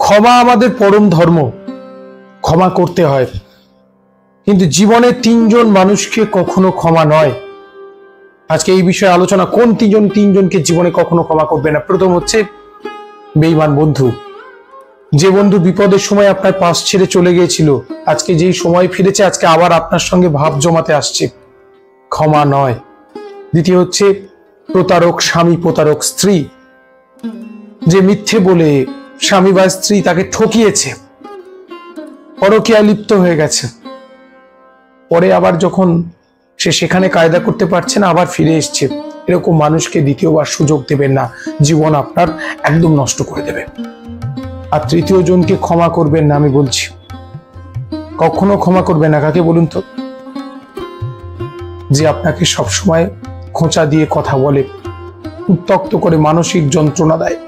ক্ষমা আমাদের পরম ধর্ম, ক্ষমা করতে হয়, কিন্তু জীবনে তিনজন মানুষকে কখনো ক্ষমা নয়। আজকে এই বিষয়ে আলোচনা, কোন তিনজনকে জীবনে কখনো ক্ষমা করবে না। প্রথম হচ্ছে বেঈমান বন্ধু। যে বন্ধু বিপদের সময় আপনার পাশ ছেড়ে চলে গিয়েছিল, আজকে যেই সময় ফিরেছে, আজকে আবার আপনার সঙ্গে ভাব জমাতে আসছে, ক্ষমা নয়। দ্বিতীয় হচ্ছে প্রতারক স্বামী, প্রতারক স্ত্রী। যে মিথ্যে বলে স্বামী বা স্ত্রী তাকে ঠকিয়েছে, পরকীয়ায় লিপ্ত হয়ে গেছে, পরে আবার যখন সে সেখানে কায়দা করতে পারছে না, আবার ফিরে এসছে, এরকম মানুষকে দ্বিতীয়বার সুযোগ দেবেন না, জীবন আপনার একদম নষ্ট করে দেবে। আর তৃতীয় জনকে ক্ষমা করবেন না, আমি বলছি কখনো ক্ষমা করবেন না। কাকে বলুন তো? যে আপনাকে সবসময় খোঁচা দিয়ে কথা বলে, উত্ত্যক্ত করে, মানসিক যন্ত্রণা দেয়,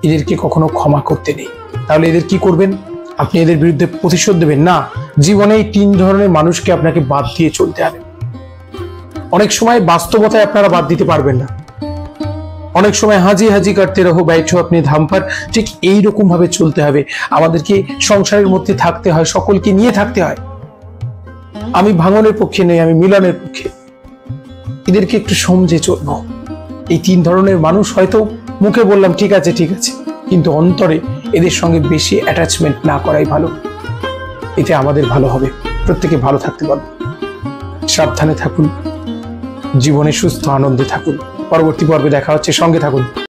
এদেরকে কখনো ক্ষমা করতে নেই। তাহলে এদের কি করবেন? আপনি এদের বিরুদ্ধে প্রতিশোধ দেবেন না। জীবনে এই তিন ধরনের মানুষকে আপনাকে বাদ দিয়ে চলতে হবে। অনেক সময় বাস্তবতায় আপনারা বাদ দিতে পারবেন না, অনেক সময় হাজি হাজি করতে রহো বাইঠো আপনি ধাম পার, ঠিক এইরকম ভাবে চলতে হবে। আমাদেরকে সংসারের মধ্যে থাকতে হয়, সকলকে নিয়ে থাকতে হয়। আমি ভাঙনের পক্ষে নেই, আমি মিলনের পক্ষে। এদেরকে একটু সমঝে চলবো। এই তিন ধরনের মানুষ হয়তো মুখে বললাম ঠিক আছে ঠিক আছে, কিন্তু অন্তরে এদের সঙ্গে বেশি অ্যাটাচমেন্ট না করাই ভালো। এতে আমাদের ভালো হবে, প্রত্যেকে ভালো থাকতে পারবো। সাবধানে থাকুন, জীবনে সুস্থ আনন্দে থাকুন। পরবর্তী পর্বে দেখা হচ্ছে, সঙ্গে থাকুন।